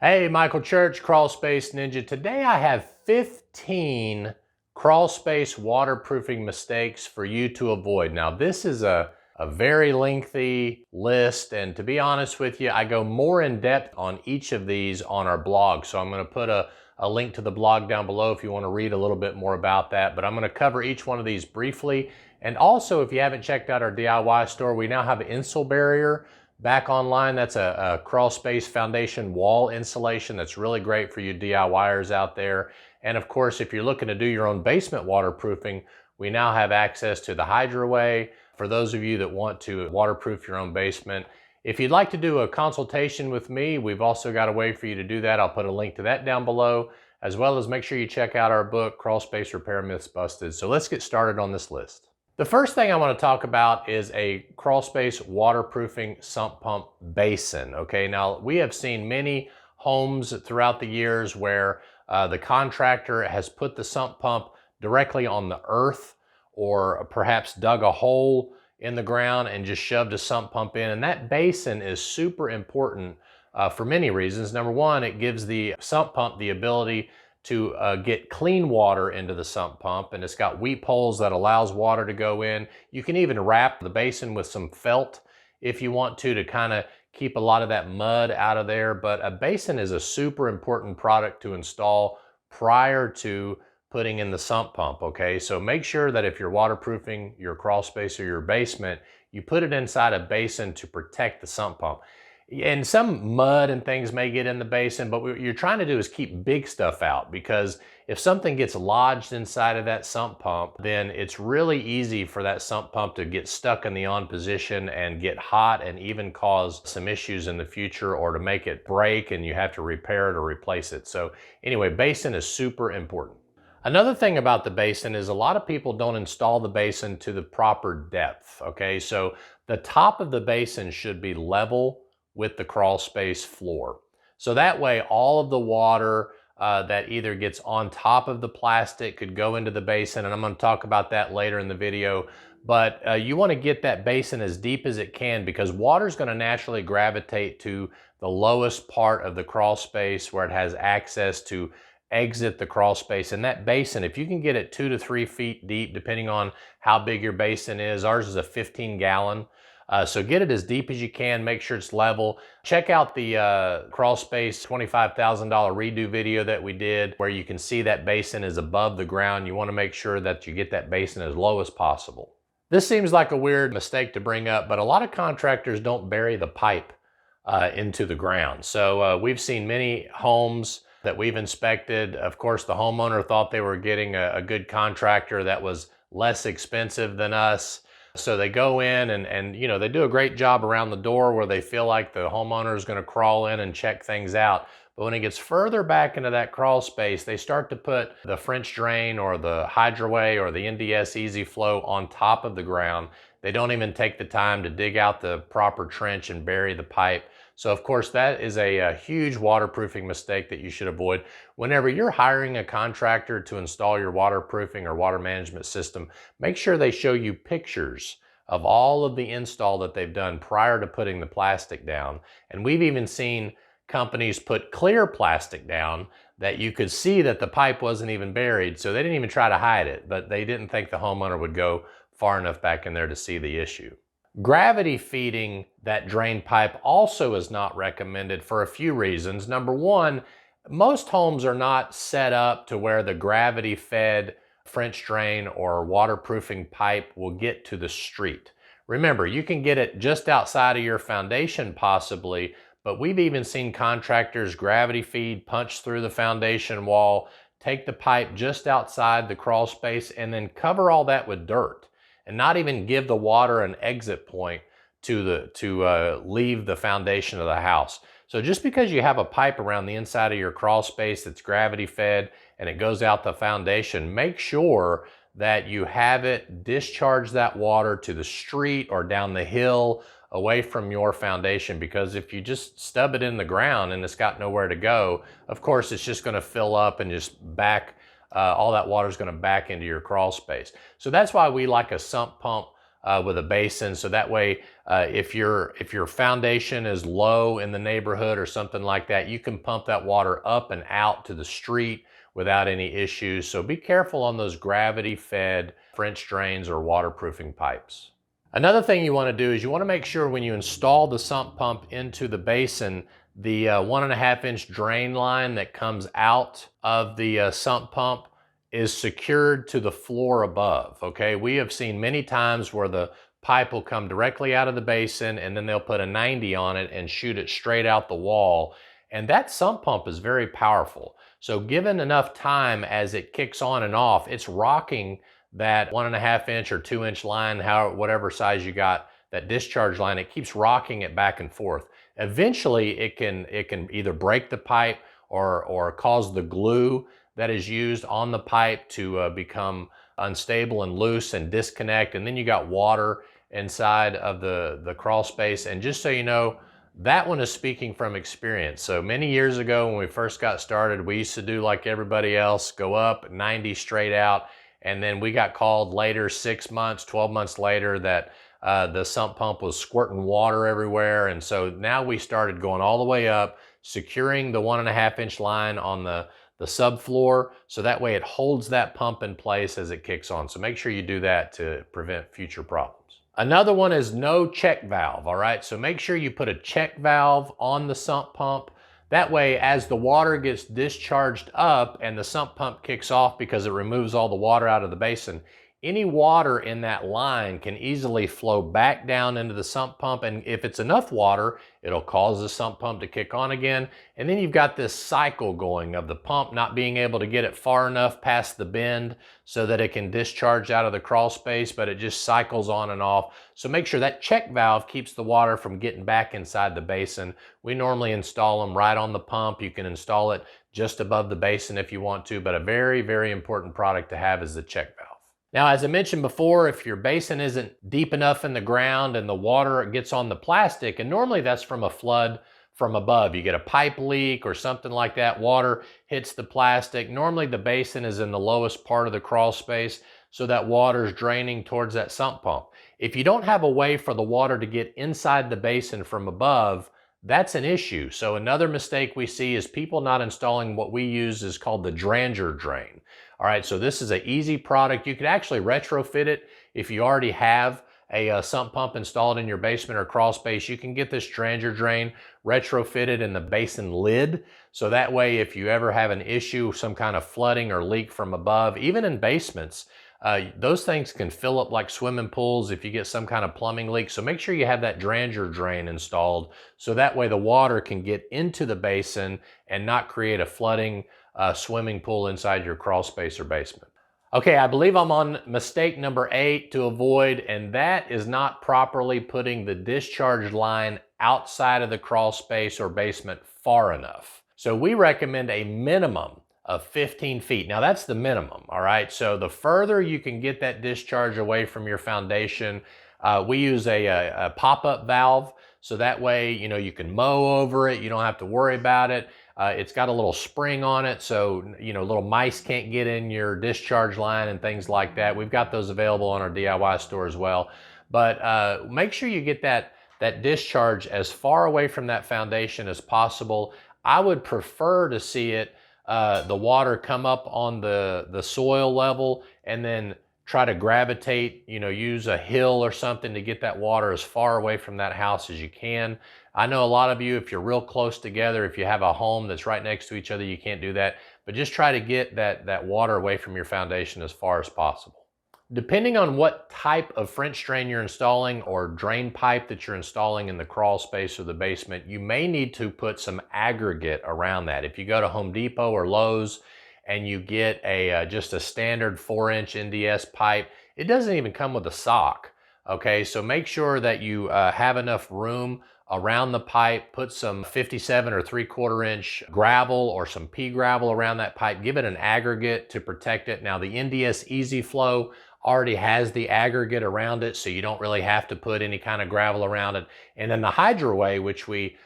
Hey, Michael Church, Crawl Space Ninja. Today I have 15 crawl space waterproofing mistakes for you to avoid. Now, this is a very lengthy list, and to be honest with you, I go more in depth on each of these on our blog. So I'm going to put a link to the blog down below if you want to read a little bit more about that. But I'm going to cover each one of these briefly. And also, if you haven't checked out our DIY store, we now have an insul barrier back online. That's a crawl space foundation wall insulation that's really great for you DIYers out there. And of course, if you're looking to do your own basement waterproofing, we now have access to the HydroWay for those of you that want to waterproof your own basement. If you'd like to do a consultation with me, we've also got a way for you to do that. I'll put a link to that down below, as well as make sure you check out our book, Crawl Space Repair Myths Busted. So let's get started on this list. The first thing I want to talk about is a crawl space waterproofing sump pump basin. Okay, now we have seen many homes throughout the years where the contractor has put the sump pump directly on the earth, or perhaps dug a hole in the ground and just shoved a sump pump in. And that basin is super important for many reasons. Number one, it gives the sump pump the ability to get clean water into the sump pump, and it's got weep holes that allows water to go in. You can even wrap the basin with some felt if you want to kind of keep a lot of that mud out of there. But a basin is a super important product to install prior to putting in the sump pump, okay? So make sure that if you're waterproofing your crawl space or your basement, you put it inside a basin to protect the sump pump. And some mud and things may get in the basin, but what you're trying to do is keep big stuff out, because if something gets lodged inside of that sump pump, then it's really easy for that sump pump to get stuck in the on position and get hot and even cause some issues in the future, or to make it break and you have to repair it or replace it. So anyway, basin is super important. Another thing about the basin is a lot of people don't install the basin to the proper depth, okay? So the top of the basin should be level with the crawl space floor. So that way all of the water that either gets on top of the plastic could go into the basin, and I'm going to talk about that later in the video. But you want to get that basin as deep as it can, because water is going to naturally gravitate to the lowest part of the crawl space where it has access to exit the crawl space. And that basin, if you can get it 2 to 3 feet deep, depending on how big your basin is. Ours is a 15-gallon. So get it as deep as you can, make sure it's level. Check out the crawl space $25,000 redo video that we did, where you can see that basin is above the ground. You want to make sure that you get that basin as low as possible. This seems like a weird mistake to bring up, but a lot of contractors don't bury the pipe into the ground. So we've seen many homes that we've inspected. Of course, the homeowner thought they were getting a good contractor that was less expensive than us. So they go in and you know, they do a great job around the door where they feel like the homeowner is going to crawl in and check things out. But when it gets further back into that crawl space, they start to put the French drain or the HydroWay or the NDS Easy Flow on top of the ground. They don't even take the time to dig out the proper trench and bury the pipe. So of course, that is a huge waterproofing mistake that you should avoid. Whenever you're hiring a contractor to install your waterproofing or water management system, make sure they show you pictures of all of the install that they've done prior to putting the plastic down. And we've even seen companies put clear plastic down that you could see that the pipe wasn't even buried, so they didn't even try to hide it, but they didn't think the homeowner would go far enough back in there to see the issue. Gravity feeding that drain pipe also is not recommended for a few reasons. Number one, most homes are not set up to where the gravity fed French drain or waterproofing pipe will get to the street. Remember, you can get it just outside of your foundation possibly, but we've even seen contractors gravity feed, punch through the foundation wall, take the pipe just outside the crawl space, and then cover all that with dirt, and not even give the water an exit point to leave the foundation of the house. So just because you have a pipe around the inside of your crawl space that's gravity fed and it goes out the foundation, make sure that you have it discharge that water to the street or down the hill away from your foundation, because if you just stub it in the ground and it's got nowhere to go, of course it's just going to fill up and just all that water is going to back into your crawl space. So that's why we like a sump pump with a basin. So that way, if your foundation is low in the neighborhood or something like that, you can pump that water up and out to the street without any issues. So be careful on those gravity-fed French drains or waterproofing pipes. Another thing you want to do is you want to make sure when you install the sump pump into the basin, the 1.5-inch drain line that comes out of the sump pump is secured to the floor above, okay? We have seen many times where the pipe will come directly out of the basin and then they'll put a 90 on it and shoot it straight out the wall. And that sump pump is very powerful. So given enough time as it kicks on and off, it's rocking that 1.5-inch or 2-inch line, whatever size you got, that discharge line, it keeps rocking it back and forth. Eventually, it can either break the pipe or cause the glue that is used on the pipe to become unstable and loose and disconnect. And then you got water inside of the crawl space. And just so you know, that one is speaking from experience. So many years ago when we first got started, we used to do like everybody else, go up 90 straight out. And then we got called later, 6 months, 12 months later, that the sump pump was squirting water everywhere. And so now we started going all the way up, securing the 1.5-inch line on the subfloor, so that way it holds that pump in place as it kicks on. So make sure you do that to prevent future problems. Another one is no check valve, all right? So make sure you put a check valve on the sump pump. That way, as the water gets discharged up and the sump pump kicks off because it removes all the water out of the basin, any water in that line can easily flow back down into the sump pump. And if it's enough water, it'll cause the sump pump to kick on again. And then you've got this cycle going of the pump not being able to get it far enough past the bend so that it can discharge out of the crawl space, but it just cycles on and off. So make sure that check valve keeps the water from getting back inside the basin. We normally install them right on the pump. You can install it just above the basin if you want to, but a very, very important product to have is the check valve. Now, as I mentioned before, if your basin isn't deep enough in the ground and the water gets on the plastic, and normally that's from a flood from above, you get a pipe leak or something like that, water hits the plastic. Normally the basin is in the lowest part of the crawl space, so that water is draining towards that sump pump. If you don't have a way for the water to get inside the basin from above, that's an issue. So another mistake we see is people not installing what we use is called the Dranjer Drain. All right, so this is an easy product. You could actually retrofit it if you already have a sump pump installed in your basement or crawl space. You can get this Dranjer Drain retrofitted in the basin lid. So that way, if you ever have an issue, some kind of flooding or leak from above, even in basements, those things can fill up like swimming pools if you get some kind of plumbing leak. So make sure you have that Dranjer Drain installed so that way the water can get into the basin and not create a flooding swimming pool inside your crawl space or basement. Okay, I believe I'm on mistake number 8 to avoid, and that is not properly putting the discharge line outside of the crawl space or basement far enough. So we recommend a minimum of 15 feet. Now that's the minimum, all right? So the further you can get that discharge away from your foundation, we use a pop-up valve, so that way, you know, you can mow over it, you don't have to worry about it. It's got a little spring on it, so, you know, little mice can't get in your discharge line and things like that. We've got those available on our DIY store as well. But make sure you get that discharge as far away from that foundation as possible. I would prefer to see it, the water come up on the soil level and then try to gravitate, you know, use a hill or something to get that water as far away from that house as you can. I know a lot of you, if you're real close together, if you have a home that's right next to each other, you can't do that, but just try to get that water away from your foundation as far as possible. Depending on what type of French drain you're installing or drain pipe that you're installing in the crawl space or the basement, you may need to put some aggregate around that. If you go to Home Depot or Lowe's and you get just a standard 4-inch NDS pipe, it doesn't even come with a sock, okay? So make sure that you have enough room around the pipe, put some 57 or 3/4 inch gravel or some pea gravel around that pipe, give it an aggregate to protect it. Now the NDS Easy Flow already has the aggregate around it, so you don't really have to put any kind of gravel around it. And then the Hydraway, which we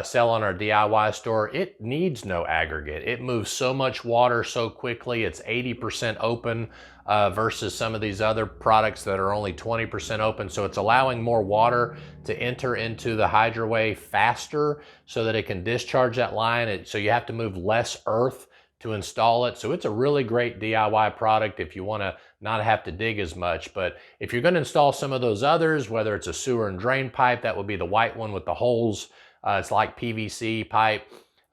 sell on our DIY store, it needs no aggregate. It moves so much water so quickly. It's 80% open versus some of these other products that are only 20% open. So it's allowing more water to enter into the Hydraway faster so that it can discharge that line. So you have to move less earth to install it. So it's a really great DIY product if you want to not have to dig as much. But if you're going to install some of those others, whether it's a sewer and drain pipe, that would be the white one with the holes. It's like PVC pipe.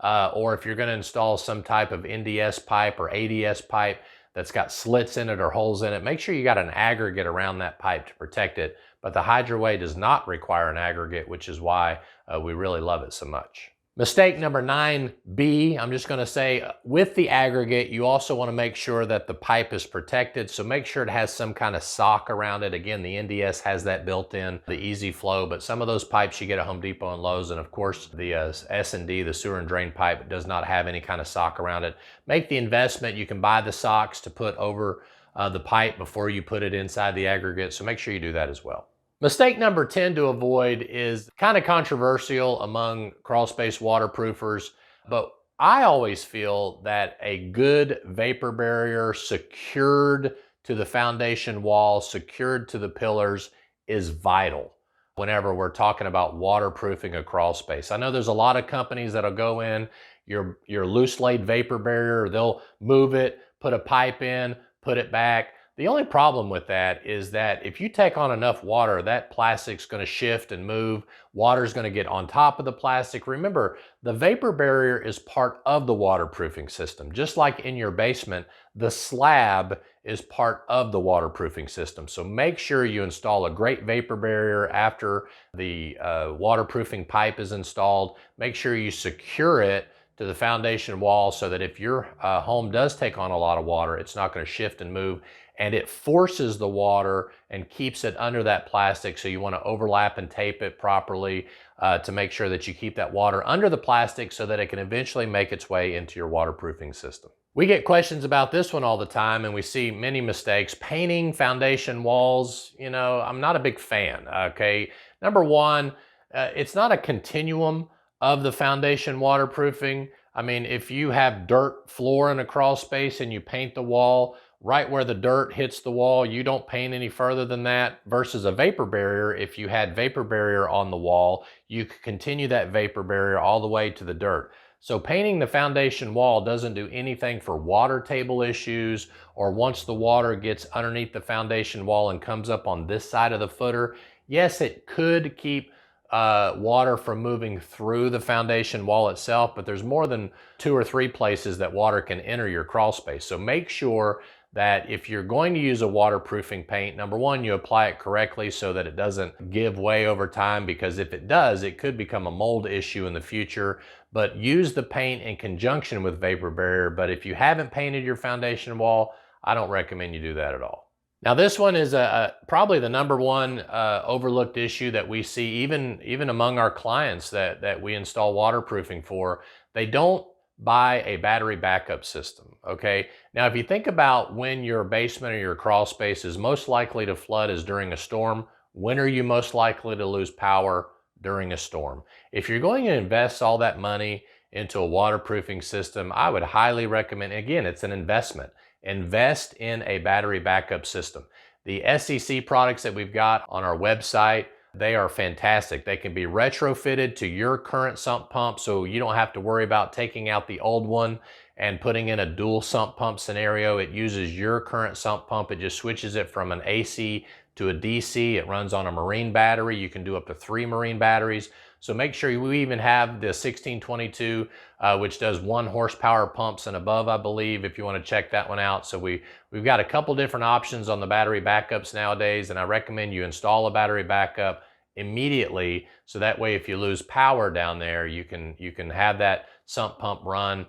Or if you're going to install some type of NDS pipe or ADS pipe that's got slits in it or holes in it, make sure you got an aggregate around that pipe to protect it. But the Hydraway does not require an aggregate, which is why we really love it so much. Mistake number 9B, I'm just going to say, with the aggregate, you also want to make sure that the pipe is protected. So make sure it has some kind of sock around it. Again, the NDS has that built in, the easy flow, but some of those pipes you get at Home Depot and Lowe's, and of course the S&D, the sewer and drain pipe, does not have any kind of sock around it. Make the investment. You can buy the socks to put over the pipe before you put it inside the aggregate. So make sure you do that as well. Mistake number 10 to avoid is kind of controversial among crawl space waterproofers, but I always feel that a good vapor barrier secured to the foundation wall, secured to the pillars, is vital whenever we're talking about waterproofing a crawl space. I know there's a lot of companies that'll go in, your loose laid vapor barrier, they'll move it, put a pipe in, put it back. The only problem with that is that if you take on enough water, that plastic's going to shift and move. Water's going to get on top of the plastic. Remember, the vapor barrier is part of the waterproofing system. Just like in your basement, the slab is part of the waterproofing system. So make sure you install a great vapor barrier after the waterproofing pipe is installed. Make sure you secure it to the foundation wall so that if your home does take on a lot of water, it's not going to shift and move. And it forces the water and keeps it under that plastic. So you want to overlap and tape it properly to make sure that you keep that water under the plastic so that it can eventually make its way into your waterproofing system. We get questions about this one all the time, and we see many mistakes. Painting foundation walls, you know, I'm not a big fan, okay? Number one, it's not a continuum of the foundation waterproofing. I mean, if you have dirt floor in a crawl space and you paint the wall, right where the dirt hits the wall, you don't paint any further than that, versus a vapor barrier. If you had vapor barrier on the wall, you could continue that vapor barrier all the way to the dirt. So painting the foundation wall doesn't do anything for water table issues, or once the water gets underneath the foundation wall and comes up on this side of the footer. Yes, it could keep water from moving through the foundation wall itself, but there's more than 2 or 3 places that water can enter your crawl space. So make sure that if you're going to use a waterproofing paint, number one, you apply it correctly so that it doesn't give way over time, because if it does, it could become a mold issue in the future. But use the paint in conjunction with vapor barrier. But if you haven't painted your foundation wall, I don't recommend you do that at all. Now this one is probably the number one overlooked issue that we see even among our clients that we install waterproofing for. They don't buy a battery backup system, okay? Now, if you think about when your basement or your crawl space is most likely to flood is during a storm. When are you most likely to lose power? During a storm. If you're going to invest all that money into a waterproofing system, I would highly recommend, again, it's an investment. Invest in a battery backup system. The SEC products that we've got on our website, they are fantastic. They can be retrofitted to your current sump pump, so you don't have to worry about taking out the old one and putting in a dual sump pump scenario. It uses your current sump pump. It just switches it from an AC to a DC. It runs on a marine battery. You can do up to 3 marine batteries. So make sure we even have the 1622, which does 1 horsepower pumps and above, I believe, if you want to check that one out. So we've got a couple different options on the battery backups nowadays, and I recommend you install a battery backup immediately, so that way if you lose power down there, you can have that sump pump run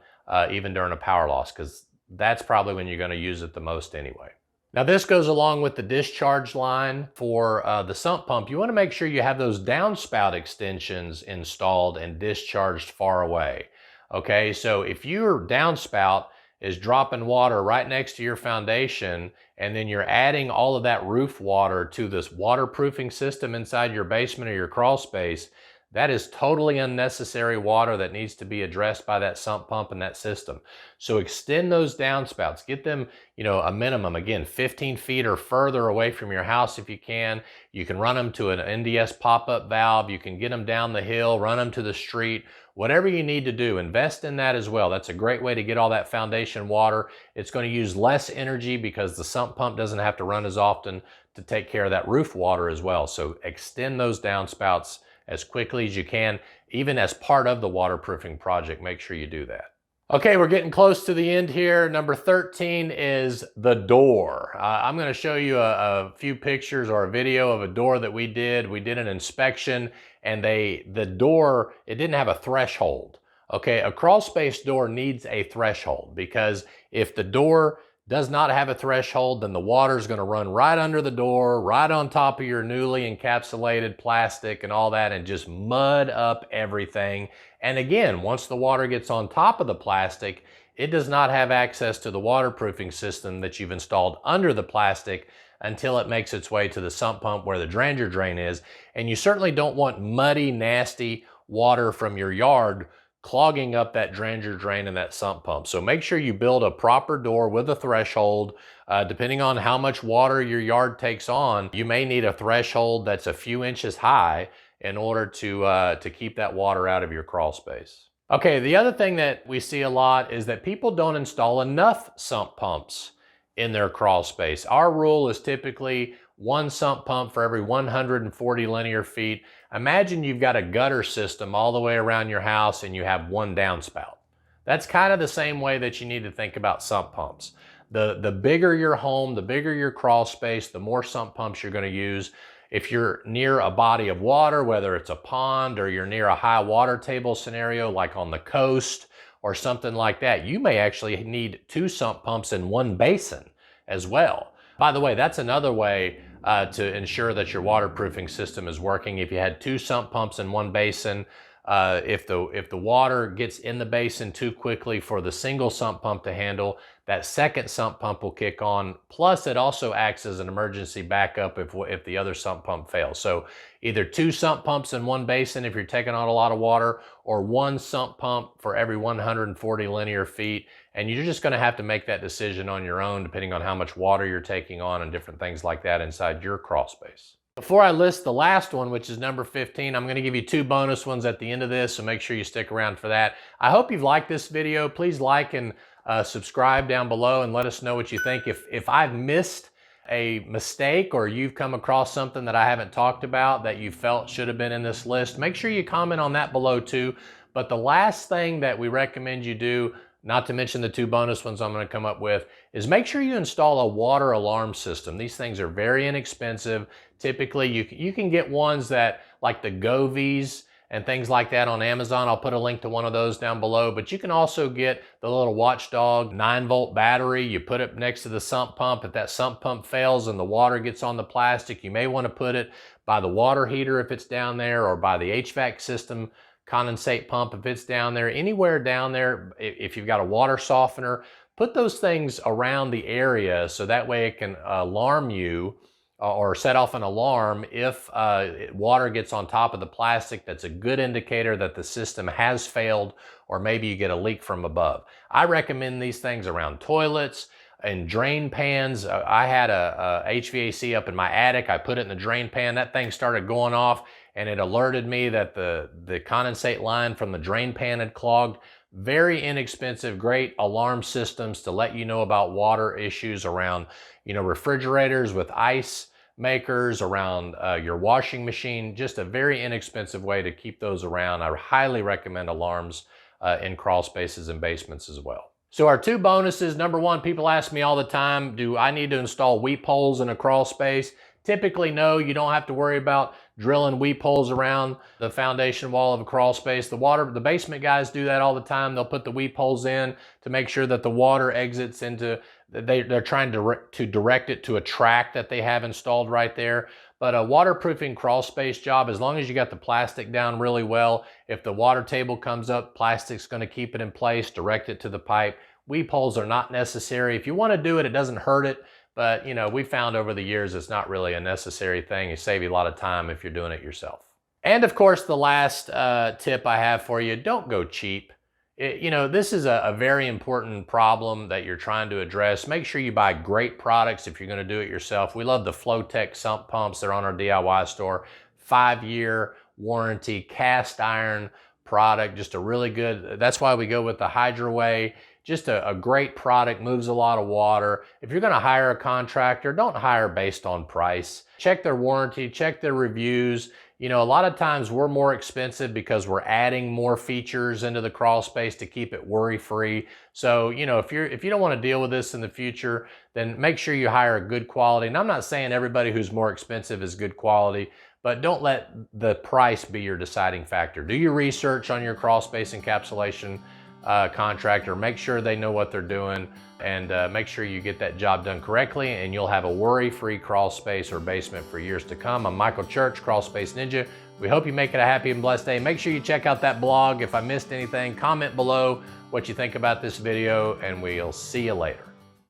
even during a power loss, because that's probably when you're going to use it the most anyway. Now this goes along with the discharge line for the sump pump. You want to make sure you have those downspout extensions installed and discharged far away. Okay, so if your downspout is dropping water right next to your foundation and then you're adding all of that roof water to this waterproofing system inside your basement or your crawl space, that is totally unnecessary water that needs to be addressed by that sump pump and that system. So extend those downspouts. Get them, a minimum, again, 15 feet or further away from your house if you can. You can run them to an NDS pop-up valve. You can get them down the hill, run them to the street. Whatever you need to do, invest in that as well. That's a great way to get all that foundation water. It's going to use less energy because the sump pump doesn't have to run as often to take care of that roof water as well. So extend those downspouts as quickly as you can, even as part of the waterproofing project. Make sure you do that. Okay, we're getting close to the end here. Number 13 is the door. I'm going to show you a few pictures or a video of a door that we did. We did an inspection, and the door, it didn't have a threshold. Okay, a crawl space door needs a threshold, because if the door does not have a threshold, then the water is going to run right under the door, right on top of your newly encapsulated plastic and all that, and just mud up everything. And again, once the water gets on top of the plastic, it does not have access to the waterproofing system that you've installed under the plastic until it makes its way to the sump pump where the Dranjer drain is. And you certainly don't want muddy, nasty water from your yard clogging up that Dranjer drain and that sump pump. So make sure you build a proper door with a threshold. Depending on how much water your yard takes on, you may need a threshold that's a few inches high in order to keep that water out of your crawl space. Okay, the other thing that we see a lot is that people don't install enough sump pumps in their crawl space. Our rule is typically one sump pump for every 140 linear feet. Imagine you've got a gutter system all the way around your house and you have one downspout. That's kind of the same way that you need to think about sump pumps. The bigger your home, the bigger your crawl space, the more sump pumps you're going to use. If you're near a body of water, whether it's a pond or you're near a high water table scenario like on the coast or something like that, you may actually need 2 sump pumps in one basin as well. By the way, that's another way to ensure that your waterproofing system is working. If you had 2 sump pumps in one basin, if the water gets in the basin too quickly for the single sump pump to handle, that second sump pump will kick on. Plus, it also acts as an emergency backup if the other sump pump fails. So either 2 sump pumps in one basin if you're taking on a lot of water, or 1 sump pump for every 140 linear feet. And you're just going to have to make that decision on your own, depending on how much water you're taking on and different things like that inside your crawl space. Before I list the last one, which is number 15, I'm going to give you 2 bonus ones at the end of this, so make sure you stick around for that. I hope you've liked this video. Please like and subscribe down below and let us know what you think. If I've missed a mistake or you've come across something that I haven't talked about that you felt should have been in this list, make sure you comment on that below too. But the last thing that we recommend you do, not to mention the 2 bonus ones I'm going to come up with, is make sure you install a water alarm system. These things are very inexpensive. Typically, you can get ones that, like the Govies and things like that on Amazon. I'll put a link to one of those down below. But you can also get the little Watchdog 9-volt battery. You put it next to the sump pump. If that sump pump fails and the water gets on the plastic, you may want to put it by the water heater if it's down there, or by the HVAC system condensate pump if it's down there. Anywhere down there, if you've got a water softener, put those things around the area so that way it can alarm you or set off an alarm if water gets on top of the plastic. That's a good indicator that the system has failed, or maybe you get a leak from above. I recommend these things around toilets and drain pans. I had a HVAC up in my attic. I put it in the drain pan. That thing started going off, and it alerted me that the condensate line from the drain pan had clogged. Very inexpensive, great alarm systems to let you know about water issues around, refrigerators with ice makers, around your washing machine. Just a very inexpensive way to keep those around. I highly recommend alarms in crawl spaces and basements as well. So our 2 bonuses, number 1, people ask me all the time, do I need to install weep holes in a crawl space? Typically, no, you don't have to worry about drilling weep holes around the foundation wall of a crawl space. The basement guys do that all the time. They'll put the weep holes in to make sure that the water exits into, they're trying to direct it to a track that they have installed right there. But a waterproofing crawl space job, as long as you got the plastic down really well, if the water table comes up, plastic's going to keep it in place, direct it to the pipe. Weep holes are not necessary. If you want to do it, it doesn't hurt it, but you know, we found over the years it's not really a necessary thing. It saves you a lot of time if you're doing it yourself. And of course, the last tip I have for you, don't go cheap. You know, this is a very important problem that you're trying to address. Make sure you buy great products if you're going to do it yourself. We love the Flowtech sump pumps. They're on our DIY store. 5-year warranty, cast iron product, just a really good, that's why we go with the Hydraway. Just a great product, moves a lot of water. If you're gonna hire a contractor, don't hire based on price. Check their warranty, check their reviews. You know, a lot of times we're more expensive because we're adding more features into the crawl space to keep it worry-free. So, you know, if you don't want to deal with this in the future, then make sure you hire a good quality. And I'm not saying everybody who's more expensive is good quality, but don't let the price be your deciding factor. Do your research on your crawl space encapsulation contractor. Make sure they know what they're doing, and make sure you get that job done correctly, and you'll have a worry-free crawl space or basement for years to come. I'm Michael Church, Crawl Space Ninja. We hope you make it a happy and blessed day. Make sure you check out that blog. If I missed anything, comment below what you think about this video, and we'll see you later.